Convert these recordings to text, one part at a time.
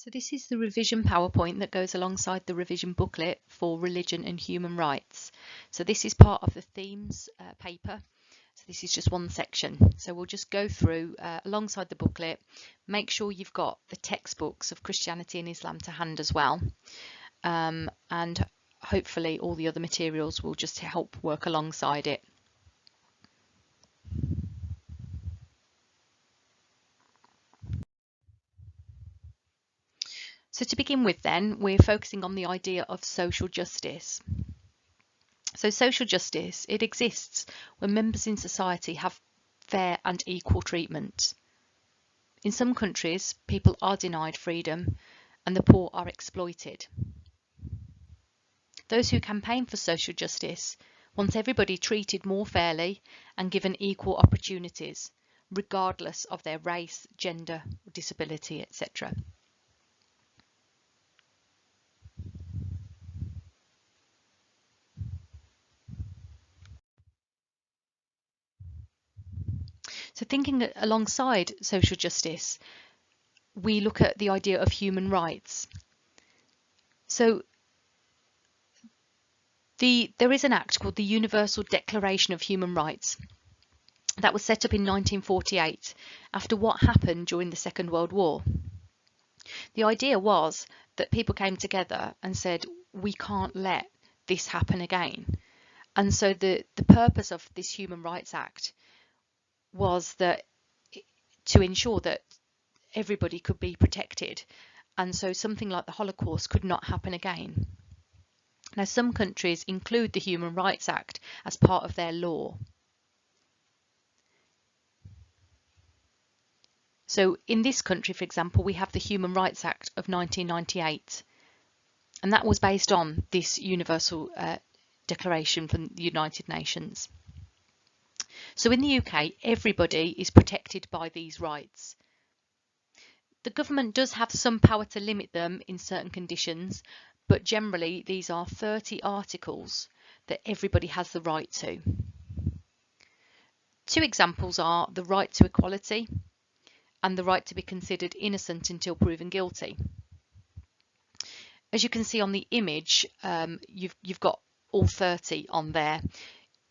So this is the revision PowerPoint that goes alongside the revision booklet for religion and human rights. So this is part of the themes paper. So this is just one section. So we'll just go through alongside the booklet, make sure you've got the textbooks of Christianity and Islam to hand as well. And hopefully all the other materials will just help work alongside it. So to begin with then, we're focusing on the idea of social justice. So social justice, it exists when members in society have fair and equal treatment. In some countries, people are denied freedom and the poor are exploited. Those who campaign for social justice want everybody treated more fairly and given equal opportunities, regardless of their race, gender, disability, etc. So thinking alongside social justice, we look at the idea of human rights. So there is an act called the Universal Declaration of Human Rights that was set up in 1948 after what happened during the Second World War. The idea was that people came together and said, we can't let this happen again. And so the purpose of this Human Rights Act was that to ensure that everybody could be protected, and so something like the Holocaust could not happen again. Now, some countries include the Human Rights Act as part of their law. So in this country, for example, we have the Human Rights Act of 1998, and that was based on this Universal Declaration from the United Nations. So in the UK, everybody is protected by these rights. The government does have some power to limit them in certain conditions, but generally these are 30 articles that everybody has the right to. Two examples are the right to equality and the right to be considered innocent until proven guilty. As you can see on the image, you've got all 30 on there.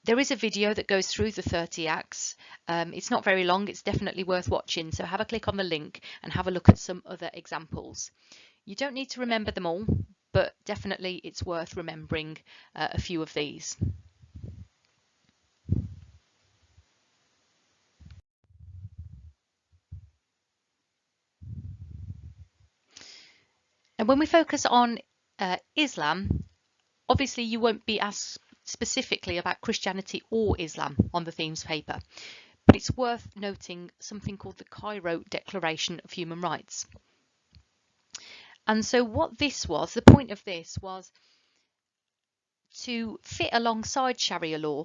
There is a video that goes through the 30 acts. It's not very long, it's definitely worth watching, so have a click on the link and have a look at some other examples. You don't need to remember them all, but definitely it's worth remembering a few of these. And when we focus on Islam, obviously you won't be asked specifically about Christianity or Islam on the themes paper, but it's worth noting something called the Cairo Declaration of Human Rights. And so what this was, the point of this was to fit alongside Sharia law.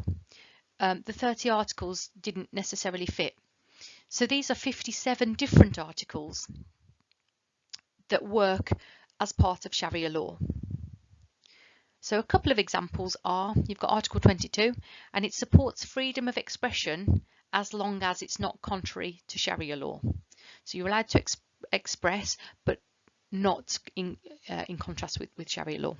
The 30 articles didn't necessarily fit. So these are 57 different articles that work as part of Sharia law. So a couple of examples are, you've got Article 22, and it supports freedom of expression as long as it's not contrary to Sharia law. So you're allowed to express, but not in contrast with Sharia law.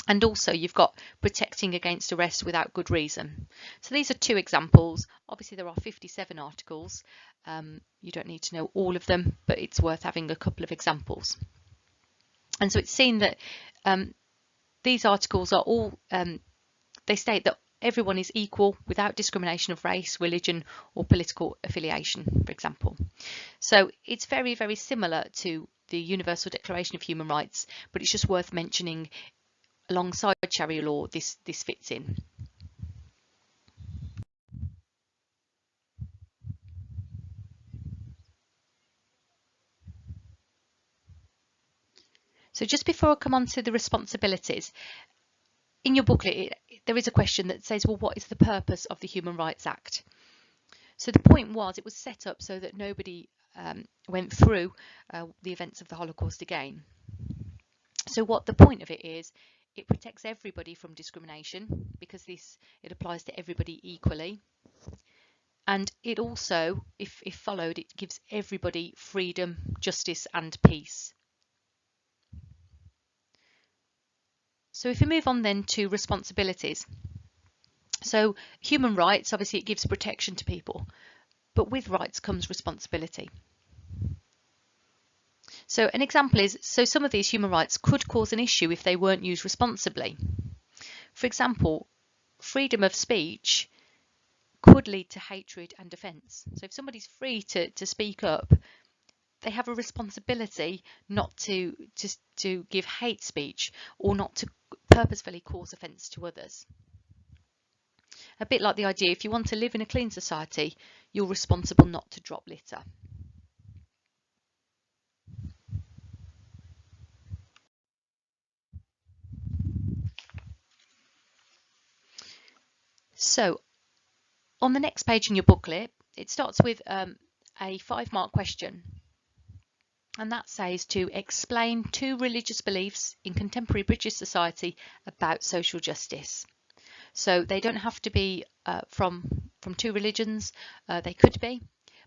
And also you've got protecting against arrest without good reason. So these are two examples. Obviously there are 57 articles. You don't need to know all of them, but it's worth having a couple of examples. And so it's seen that these articles are all, they state that everyone is equal without discrimination of race, religion or political affiliation, for example. So it's very, very similar to the Universal Declaration of Human Rights, but it's just worth mentioning alongside Sharia law, this fits in. So just before I come on to the responsibilities, in your booklet, there is a question that says, well, what is the purpose of the Human Rights Act? So the point was, it was set up so that nobody went through the events of the Holocaust again. So what the point of it is, it protects everybody from discrimination because it applies to everybody equally. And it also, if followed, it gives everybody freedom, justice and peace. So if we move on then to responsibilities. So human rights, obviously it gives protection to people, but with rights comes responsibility. So an example is, so some of these human rights could cause an issue if they weren't used responsibly. For example, freedom of speech could lead to hatred and offence. So if somebody's free to speak up, they have a responsibility not to give hate speech or not to purposefully cause offence to others. A bit like the idea, if you want to live in a clean society, you're responsible not to drop litter. So on the next page in your booklet, it starts with a 5-mark question. And that says to explain 2 religious beliefs in contemporary British society about social justice. So they don't have to be from 2 religions, they could be,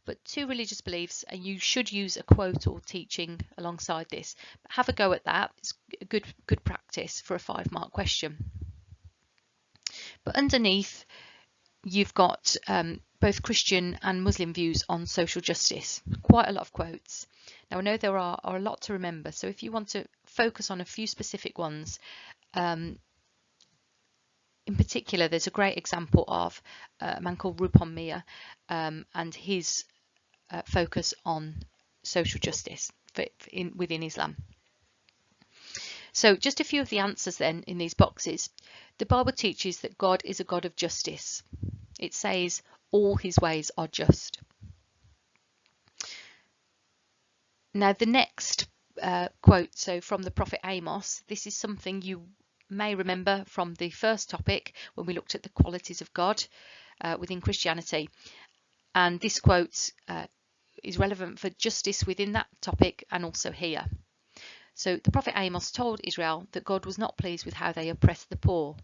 but 2 religious beliefs, and you should use a quote or teaching alongside this. But have a go at that. It's a good practice for a 5-mark question. But underneath, you've got both Christian and Muslim views on social justice. Quite a lot of quotes. Now, I know there are a lot to remember, so if you want to focus on a few specific ones, in particular, there's a great example of a man called Rupon Miah and his focus on social justice within Islam. So just a few of the answers then in these boxes. The Bible teaches that God is a God of justice. It says all his ways are just. Now the next quote, so from the prophet Amos, this is something you may remember from the first topic when we looked at the qualities of God within Christianity. And this quote is relevant for justice within that topic and also here. So the prophet Amos told Israel that God was not pleased with how they oppressed the poor.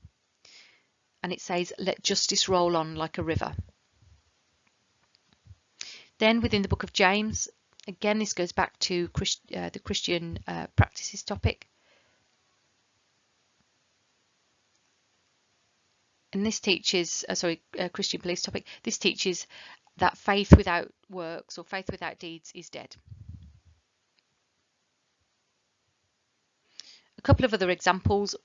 And it says, let justice roll on like a river. Then within the book of James, again, this goes back to the Christian practices topic. And this teaches, Christian beliefs topic, this teaches that faith without works or faith without deeds is dead. A couple of other examples.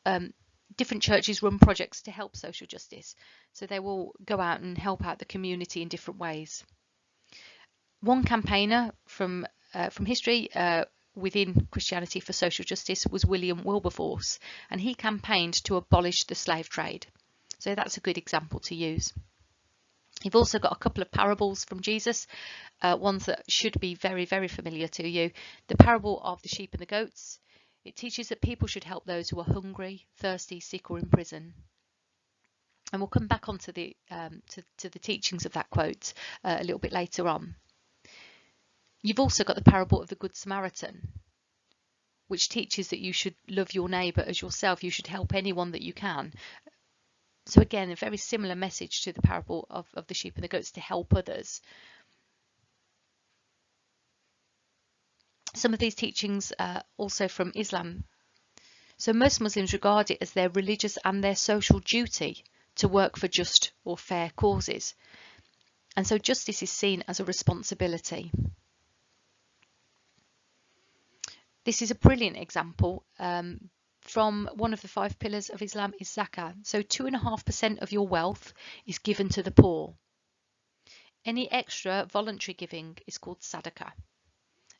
Different churches run projects to help social justice. So they will go out and help out the community in different ways. One campaigner from history within Christianity for social justice was William Wilberforce, and he campaigned to abolish the slave trade. So that's a good example to use. You've also got a couple of parables from Jesus, ones that should be very, very familiar to you. The parable of the sheep and the goats. It teaches that people should help those who are hungry, thirsty, sick or in prison. And we'll come back onto the to the teachings of that quote a little bit later on. You've also got the parable of the Good Samaritan, which teaches that you should love your neighbour as yourself. You should help anyone that you can. So again, a very similar message to the parable of the sheep and the goats, to help others. Some of these teachings are also from Islam. So most Muslims regard it as their religious and their social duty to work for just or fair causes. And so justice is seen as a responsibility. This is a brilliant example from one of the 5 pillars of Islam is zakah. So 2.5% of your wealth is given to the poor. Any extra voluntary giving is called sadaqah.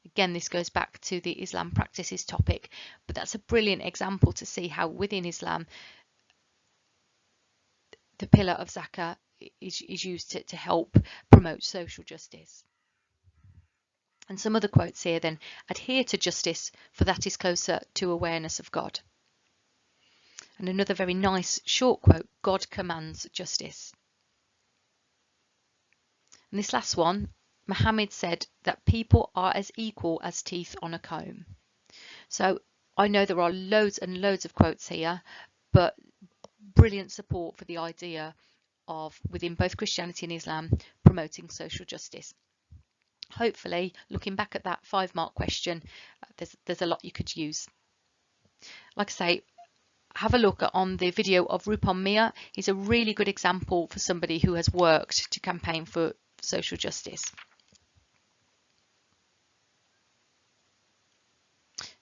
Again, this goes back to the Islam practices topic, but that's a brilliant example to see how within Islam the pillar of zakah is used to help promote social justice. And some other quotes here then, adhere to justice, for that is closer to awareness of God. And another very nice short quote, God commands justice. And this last one, Muhammad said that people are as equal as teeth on a comb. So I know there are loads and loads of quotes here, but brilliant support for the idea of, within both Christianity and Islam, promoting social justice. Hopefully, looking back at that 5-mark question, there's a lot you could use. Like I say, have a look on the video of Rupon Mier. He's a really good example for somebody who has worked to campaign for social justice.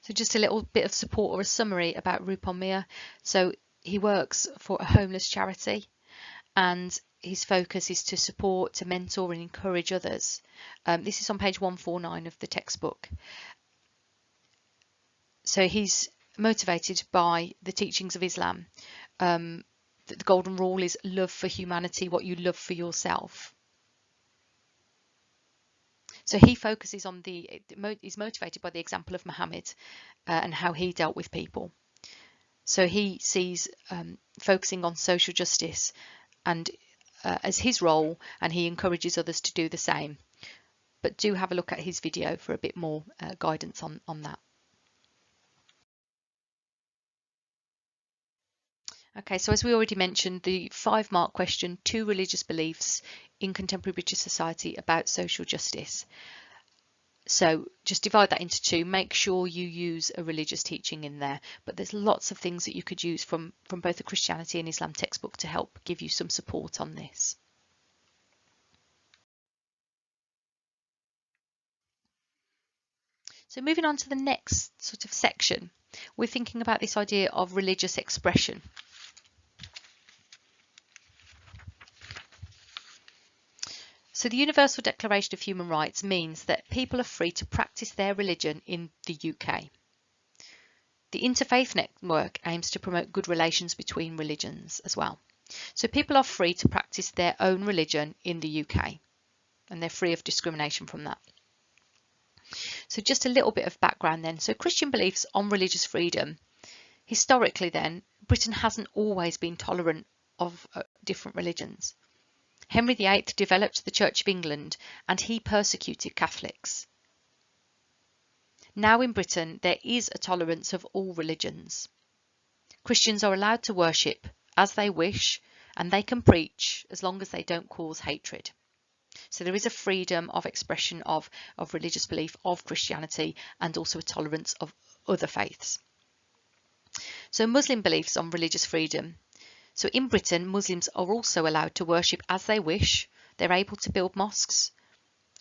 So just a little bit of support or a summary about Rupon Mier. So he works for a homeless charity, and his focus is to support, to mentor and encourage others. This is on page 149 of the textbook. So he's motivated by the teachings of Islam. That the golden rule is love for humanity, what you love for yourself. So he focuses on is motivated by the example of Muhammad and how he dealt with people. So he sees focusing on social justice and as his role, and he encourages others to do the same. But do have a look at his video for a bit more guidance on that. Okay, so as we already mentioned, the 5-mark question, 2 religious beliefs in contemporary British society about social justice. So just divide that into 2, make sure you use a religious teaching in there, but there's lots of things that you could use from both the Christianity and Islam textbook to help give you some support on this. So moving on to the next sort of section, we're thinking about this idea of religious expression. So the Universal Declaration of Human Rights means that people are free to practice their religion in the UK. The Interfaith Network aims to promote good relations between religions as well. So people are free to practice their own religion in the UK, and they're free of discrimination from that. So just a little bit of background then. So Christian beliefs on religious freedom. Historically then, Britain hasn't always been tolerant of different religions. Henry VIII developed the Church of England and he persecuted Catholics. Now in Britain there is a tolerance of all religions. Christians are allowed to worship as they wish and they can preach as long as they don't cause hatred. So there is a freedom of expression of religious belief of Christianity and also a tolerance of other faiths. So Muslim beliefs on religious freedom. So in Britain, Muslims are also allowed to worship as they wish. They're able to build mosques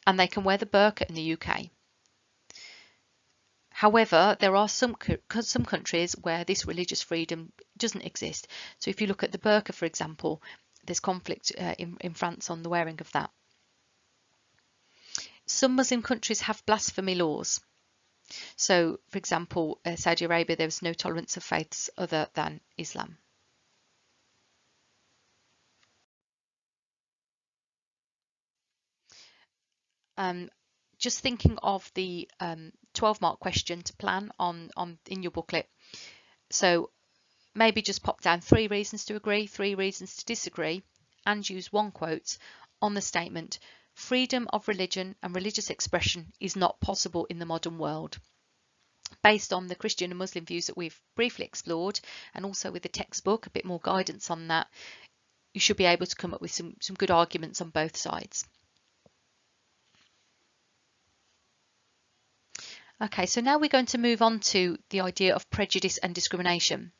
and they can wear the burqa in the UK. However, there are some countries where this religious freedom doesn't exist. So if you look at the burqa, for example, there's conflict in France on the wearing of that. Some Muslim countries have blasphemy laws. So, for example, Saudi Arabia, there was no tolerance of faiths other than Islam. Just thinking of the 12-mark question to plan on in your booklet. So maybe just pop down 3 reasons to agree, 3 reasons to disagree, and use one quote on the statement, freedom of religion and religious expression is not possible in the modern world. Based on the Christian and Muslim views that we've briefly explored, and also with the textbook, a bit more guidance on that, you should be able to come up with some good arguments on both sides. Okay, so now we're going to move on to the idea of prejudice and discrimination.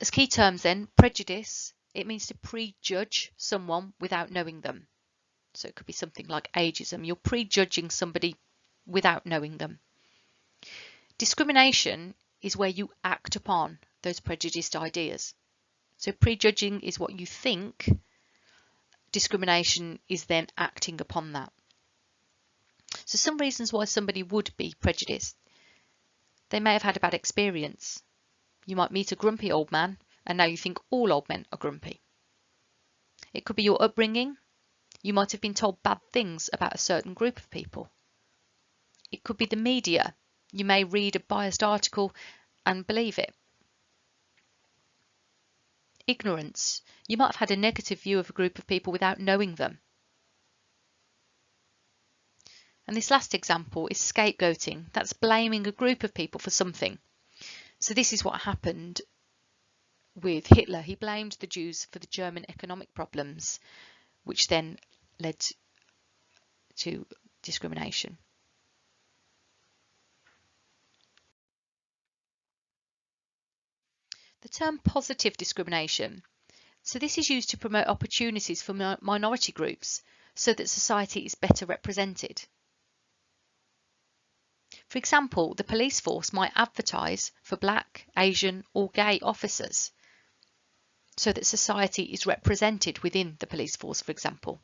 As key terms then, prejudice, it means to prejudge someone without knowing them. So it could be something like ageism. You're prejudging somebody without knowing them. Discrimination is where you act upon those prejudiced ideas. So prejudging is what you think. Discrimination is then acting upon that. So some reasons why somebody would be prejudiced. They may have had a bad experience. You might meet a grumpy old man and now you think all old men are grumpy. It could be your upbringing. You might have been told bad things about a certain group of people. It could be the media. You may read a biased article and believe it. Ignorance. You might have had a negative view of a group of people without knowing them. And this last example is scapegoating. That's blaming a group of people for something. So this is what happened with Hitler. He blamed the Jews for the German economic problems, which then led to discrimination. The term positive discrimination. So this is used to promote opportunities for minority groups so that society is better represented. For example, the police force might advertise for black, Asian or gay officers so that society is represented within the police force, for example.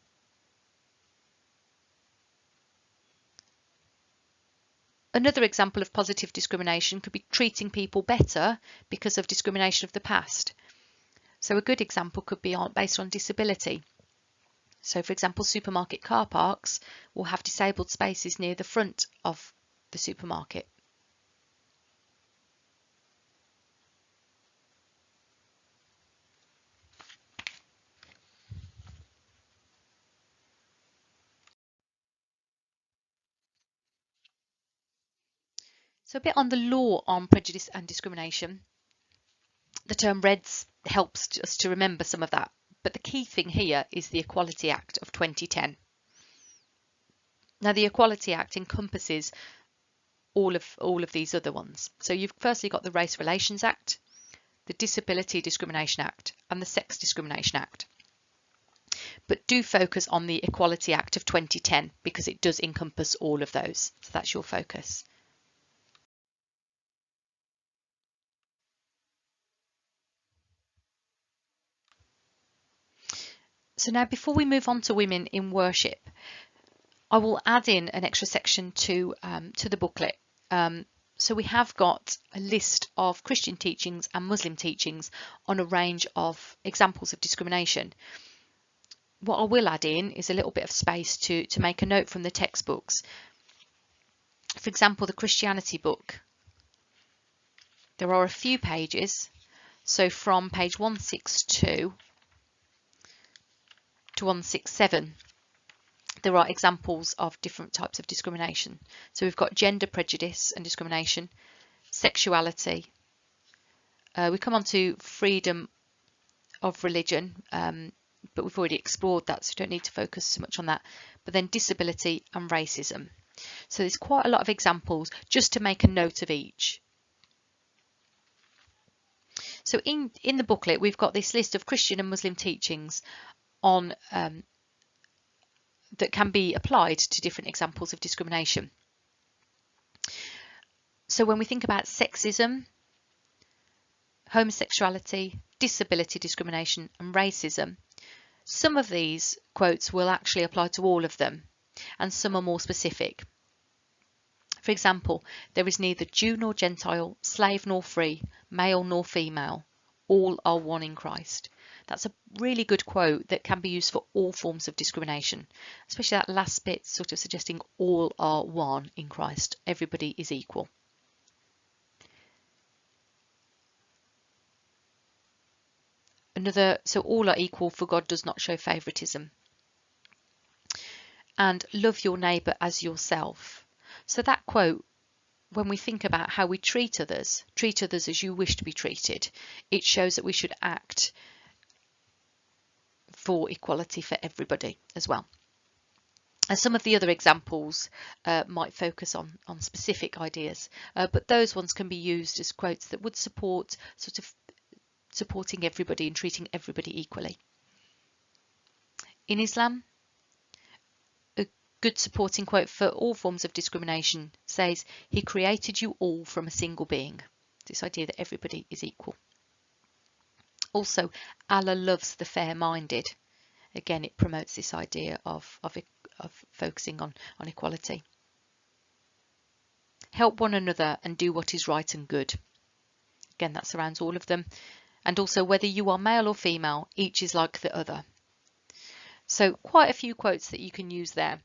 Another example of positive discrimination could be treating people better because of discrimination of the past. So a good example could be based on disability. So for example, supermarket car parks will have disabled spaces near the front of the supermarket. So a bit on the law on prejudice and discrimination. The term REDS helps us to remember some of that, but the key thing here is the Equality Act of 2010. Now the Equality Act encompasses all of these other ones. So you've firstly got the Race Relations Act, the Disability Discrimination Act and the Sex Discrimination Act. But do focus on the Equality Act of 2010 because it does encompass all of those. So that's your focus. So now before we move on to women in worship, I will add in an extra section to the booklet. So we have got a list of Christian teachings and Muslim teachings on a range of examples of discrimination. What I will add in is a little bit of space to make a note from the textbooks. For example, the Christianity book. There are a few pages. So from page 162 to 167, there are examples of different types of discrimination. So we've got gender prejudice and discrimination, sexuality. We come on to freedom of religion, but we've already explored that, so we don't need to focus so much on that. But then disability and racism. So there's quite a lot of examples just to make a note of each. So in the booklet, we've got this list of Christian and Muslim teachings on that can be applied to different examples of discrimination. So when we think about sexism, homosexuality, disability discrimination and racism, some of these quotes will actually apply to all of them, and some are more specific. For example, there is neither Jew nor Gentile, slave nor free, male nor female, all are one in Christ. That's a really good quote that can be used for all forms of discrimination, especially that last bit sort of suggesting all are one in Christ. Everybody is equal. So all are equal, for God does not show favoritism. And love your neighbour as yourself. So that quote, when we think about how we treat others as you wish to be treated, it shows that we should act for equality for everybody as well. And some of the other examples might focus on specific ideas, but those ones can be used as quotes that would support sort of supporting everybody and treating everybody equally. In Islam, a good supporting quote for all forms of discrimination says, "He created you all from a single being." This idea that everybody is equal. Also, Allah loves the fair-minded. Again, it promotes this idea of focusing on equality. Help one another and do what is right and good. Again, that surrounds all of them. And also, whether you are male or female, each is like the other. So quite a few quotes that you can use there.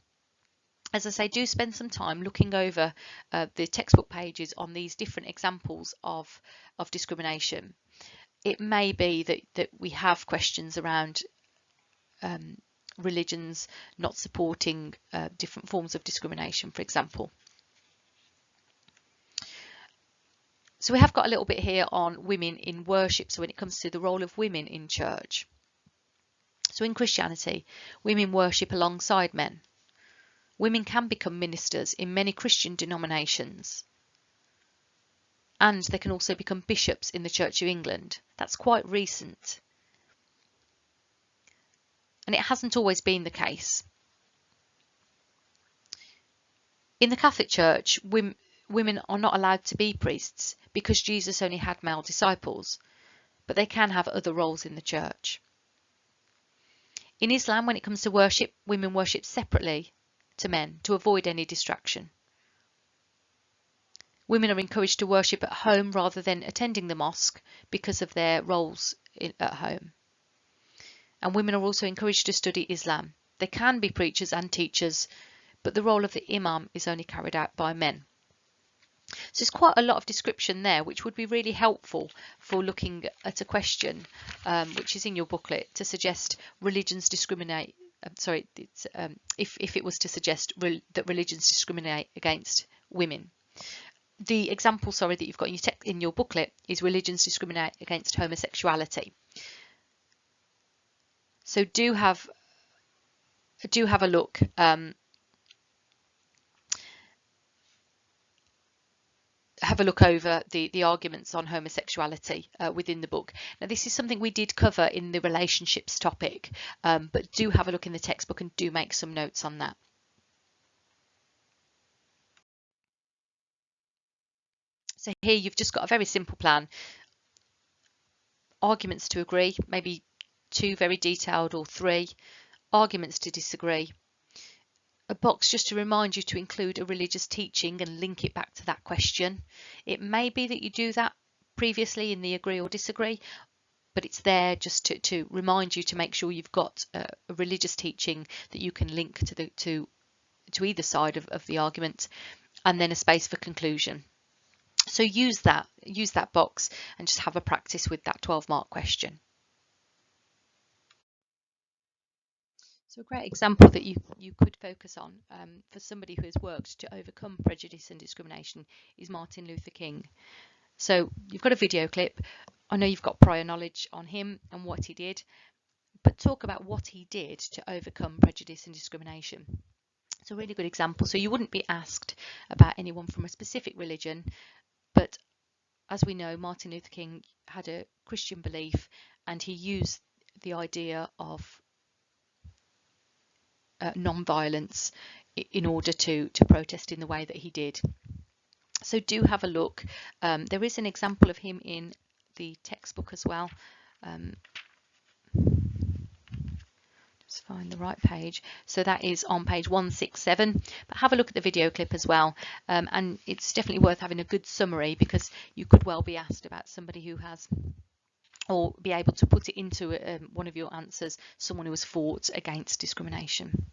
As I say, do spend some time looking over the textbook pages on these different examples of discrimination. It may be that we have questions around religions not supporting different forms of discrimination, for example. So we have got a little bit here on women in worship. So when it comes to the role of women in church. So in Christianity, women worship alongside men. Women can become ministers in many Christian denominations. and they can also become bishops in the Church of England. That's quite recent. And it hasn't always been the case. In the Catholic Church, women are not allowed to be priests because Jesus only had male disciples, but they can have other roles in the church. In Islam, when it comes to worship, women worship separately to men to avoid any distraction. Women are encouraged to worship at home rather than attending the mosque because of their roles at home. And women are also encouraged to study Islam. They can be preachers and teachers, but the role of the imam is only carried out by men. So there's quite a lot of description there, which would be really helpful for looking at a question, which is in your booklet, to suggest religions discriminate. If it was to suggest that religions discriminate against women. The example, that you've got in your booklet is religions discriminate against homosexuality. So do have a look. Have a look over the arguments on homosexuality within the book. Now, this is something we did cover in the relationships topic, but do have a look in the textbook and do make some notes on that. So here you've just got a very simple plan. Arguments to agree, maybe 2 very detailed or 3. Arguments to disagree. A box just to remind you to include a religious teaching and link it back to that question. It may be that you do that previously in the agree or disagree, but it's there just to remind you to make sure you've got a religious teaching that you can link to either side of the argument, and then a space for conclusion. So use that box and just have a practice with that 12-mark question. So a great example that you could focus on for somebody who has worked to overcome prejudice and discrimination is Martin Luther King. So you've got a video clip. I know you've got prior knowledge on him and what he did, but talk about what he did to overcome prejudice and discrimination. It's a really good example. So you wouldn't be asked about anyone from a specific religion, but as we know, Martin Luther King had a Christian belief, and he used the idea of non-violence in order to protest in the way that he did. So do have a look. There is an example of him in the textbook as well. Just find the right page. So that is on page 167, but have a look at the video clip as well. And it's definitely worth having a good summary, because you could well be asked about somebody who has, or be able to put it into one of your answers, someone who has fought against discrimination.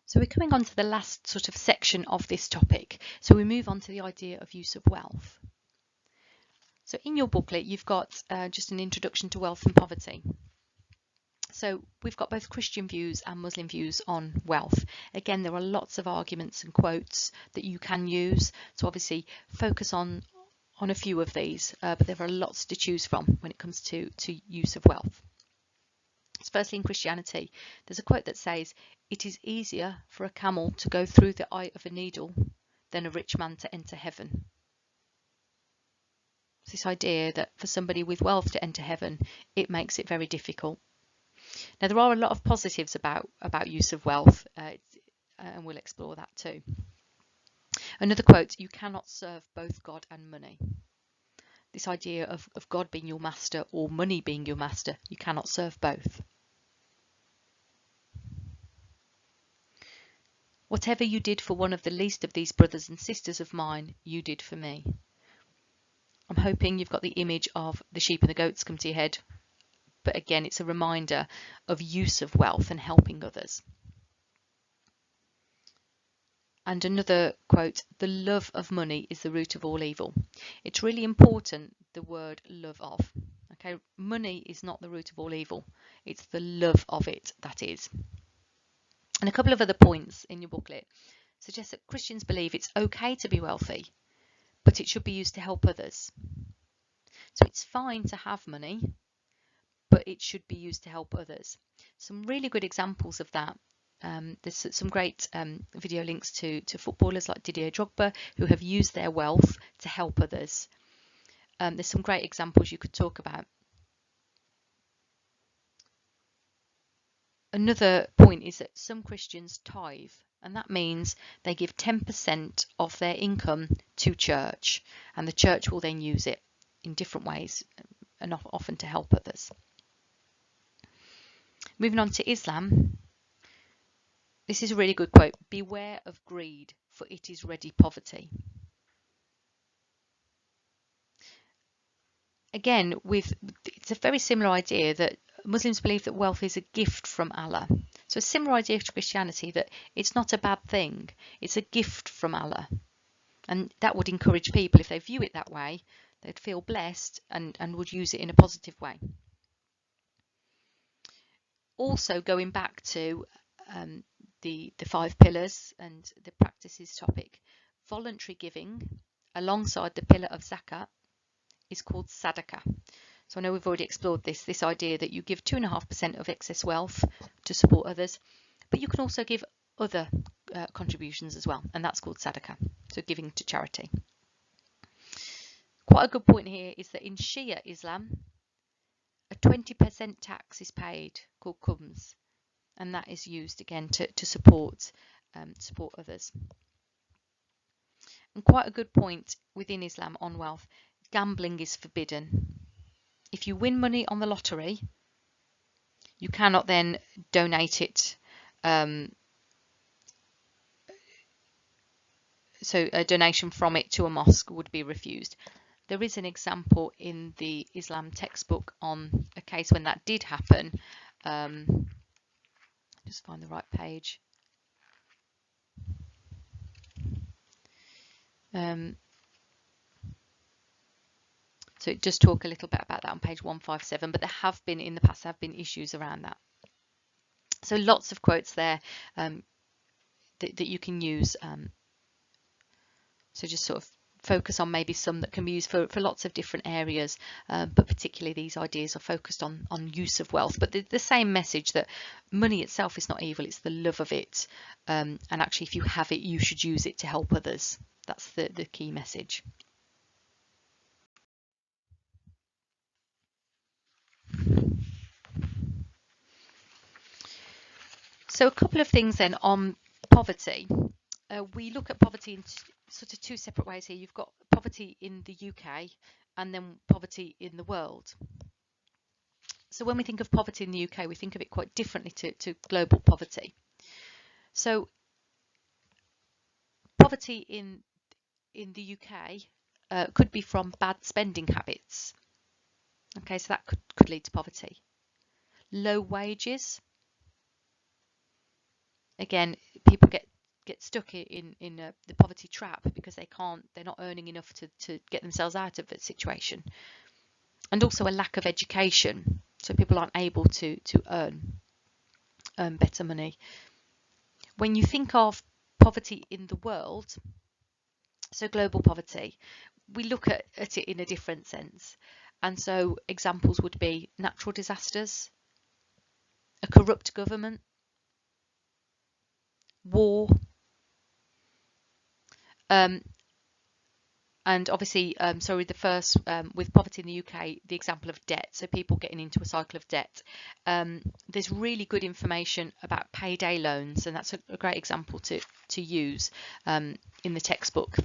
So we're coming on to the last sort of section of this topic. So we move on to the idea of use of wealth. So in your booklet, you've got just an introduction to wealth and poverty. So we've got both Christian views and Muslim views on wealth. Again, there are lots of arguments and quotes that you can use. So obviously focus on a few of these, but there are lots to choose from when it comes to use of wealth. So firstly, in Christianity, there's a quote that says, "It is easier for a camel to go through the eye of a needle than a rich man to enter heaven." It's this idea that for somebody with wealth to enter heaven, it makes it very difficult. Now, there are a lot of positives about use of wealth, and we'll explore that too. Another quote, "You cannot serve both God and money." This idea of God being your master or money being your master, you cannot serve both. "Whatever you did for one of the least of these brothers and sisters of mine, you did for me." I'm hoping you've got the image of the sheep and the goats come to your head. But again, it's a reminder of use of wealth and helping others. And another quote, "The love of money is the root of all evil." It's really important, the word love of. Okay, money is not the root of all evil. It's the love of it that is. And a couple of other points in your booklet suggest that Christians believe it's okay to be wealthy, but it should be used to help others. So it's fine to have money, but it should be used to help others. Some really good examples of that. There's some great video links to footballers like Didier Drogba who have used their wealth to help others. There's some great examples you could talk about. Another point is that some Christians tithe, and that means they give 10% of their income to church, and the church will then use it in different ways and often to help others. Moving on to Islam. This is a really good quote. Beware of greed, for it is ready poverty. Again, it's a very similar idea that Muslims believe that wealth is a gift from Allah. So a similar idea to Christianity, that it's not a bad thing, it's a gift from Allah. And that would encourage people, if they view it that way, they'd feel blessed and would use it in a positive way. Also, going back to the 5 pillars and the practices topic, voluntary giving alongside the pillar of zakat is called sadaqah. So I know we've already explored this idea that you give 2.5% of excess wealth to support others, but you can also give other contributions as well, and that's called sadaqah, so giving to charity. Quite a good point here is that in Shia Islam, a 20% tax is paid called khums, and that is used again to support others. And quite a good point within Islam on wealth, gambling is forbidden. If you win money on the lottery, you cannot then donate it. So a donation from it to a mosque would be refused. There is an example in the Islam textbook on a case when that did happen. Just find the right page. So it does talk a little bit about that on page 157, but there have been in the past issues around that. So lots of quotes there that you can use. So just sort of focus on maybe some that can be used for lots of different areas, but particularly these ideas are focused on use of wealth. But the same message that money itself is not evil, it's the love of it. And actually, if you have it, you should use it to help others. That's the key message. So a couple of things then on poverty. We look at poverty in sort of 2 separate ways here. You've got poverty in the UK and then poverty in the world. So when we think of poverty in the UK, we think of it quite differently to global poverty. So poverty in the UK could be from bad spending habits. Okay, so that could lead to poverty. Low wages. Again, people get stuck in the poverty trap because they're not earning enough to get themselves out of the situation. And also a lack of education, so people aren't able to earn better money. When you think of poverty in the world, so global poverty, we look at it in a different sense. And so examples would be natural disasters, a corrupt government, war, and obviously, the first with poverty in the UK, the example of debt, so people getting into a cycle of debt. There's really good information about payday loans, and that's a great example to use in the textbook.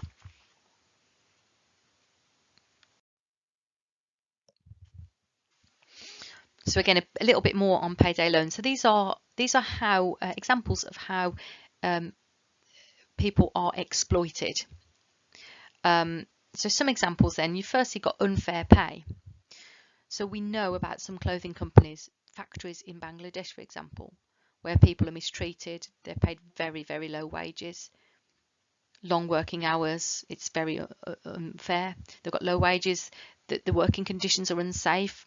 So again, a little bit more on payday loans. So these are how examples of how people are exploited. So some examples then, you firstly got unfair pay. So we know about some clothing companies, factories in Bangladesh, for example, where people are mistreated. They're paid very, very low wages, long working hours. It's very unfair. They've got low wages. The working conditions are unsafe,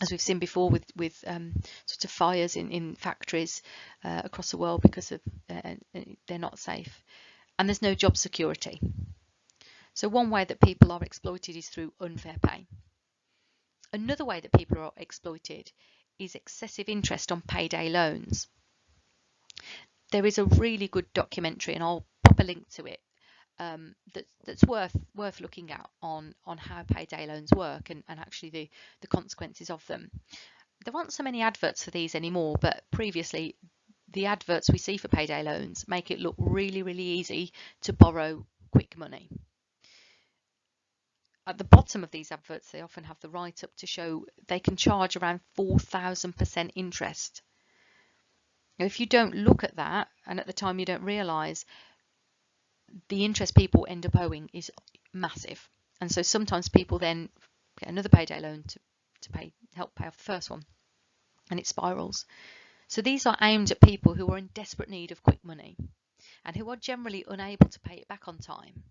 as we've seen before with sort of fires in factories across the world because of they're not safe. And there's no job security. So one way that people are exploited is through unfair pay. Another way that people are exploited is excessive interest on payday loans. There is a really good documentary, and I'll pop a link to it, that's worth looking at on how payday loans work and actually the consequences of them. There aren't so many adverts for these anymore, but previously the adverts we see for payday loans make it look really, really easy to borrow quick money. At the bottom of these adverts, they often have the write-up to show they can charge around 4,000% interest. Now, if you don't look at that, and at the time you don't realise, the interest people end up owing is massive. And so sometimes people then get another payday loan to help pay off the first one, and it spirals. So these are aimed at people who are in desperate need of quick money and who are generally unable to pay it back on time.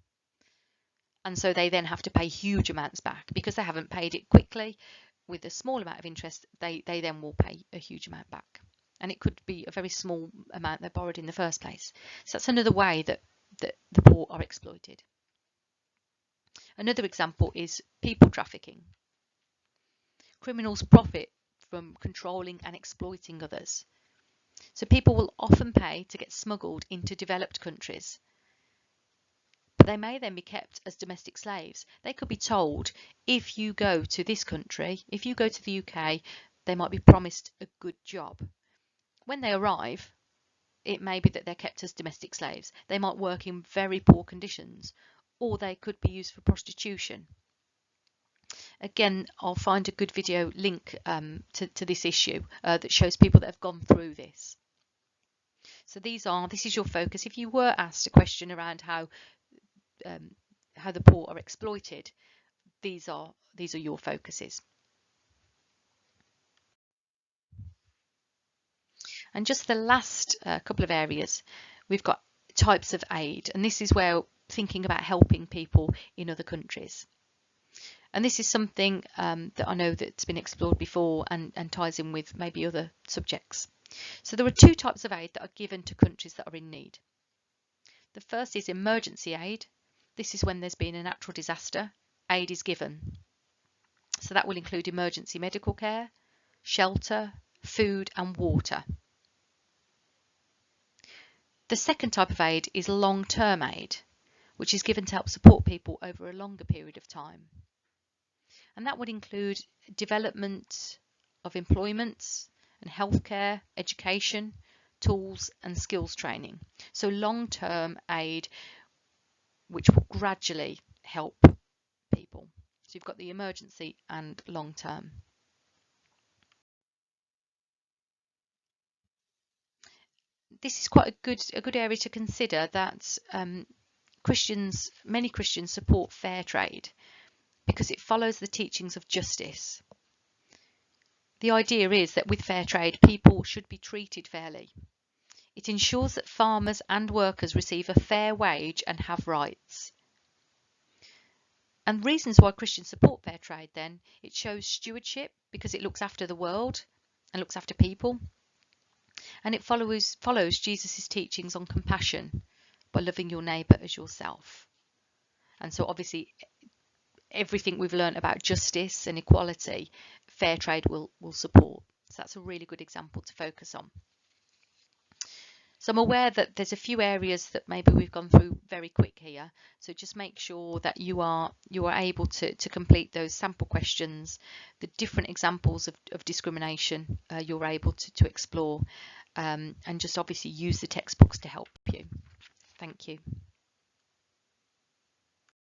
And so they then have to pay huge amounts back because they haven't paid it quickly. With a small amount of interest, they then will pay a huge amount back. And it could be a very small amount they borrowed in the first place. So that's another way that the poor are exploited. Another example is people trafficking. Criminals profit from controlling and exploiting others. So people will often pay to get smuggled into developed countries. But they may then be kept as domestic slaves. They could be told, if you go to this country, if you go to the UK, they might be promised a good job. When they arrive, it may be that they're kept as domestic slaves. They might work in very poor conditions, or they could be used for prostitution. Again, I'll find a good video link to this issue that shows people that have gone through this. So this is your focus. If you were asked a question around how the poor are exploited, these are your focuses. And just the last couple of areas, we've got types of aid, and this is where thinking about helping people in other countries. And this is something that I know that's been explored before and ties in with maybe other subjects. So there are two types of aid that are given to countries that are in need. The first is emergency aid. This is when there's been a natural disaster, aid is given. So that will include emergency medical care, shelter, food and water. The second type of aid is long-term aid, which is given to help support people over a longer period of time. And that would include development of employment and healthcare, education, tools and skills training. So long-term aid which will gradually help people. So you've got the emergency and long-term. This is quite a good area to consider, that many Christians support fair trade because it follows the teachings of justice. The idea is that with fair trade, people should be treated fairly. It ensures that farmers and workers receive a fair wage and have rights. And reasons why Christians support fair trade then, it shows stewardship because it looks after the world and looks after people. And it follows Jesus' teachings on compassion by loving your neighbour as yourself. And so obviously everything we've learned about justice and equality, fair trade will support. So that's a really good example to focus on. So I'm aware that there's a few areas that maybe we've gone through very quick here. So just make sure that you are able to complete those sample questions, the different examples of discrimination you're able to explore, and just obviously use the textbooks to help you. Thank you.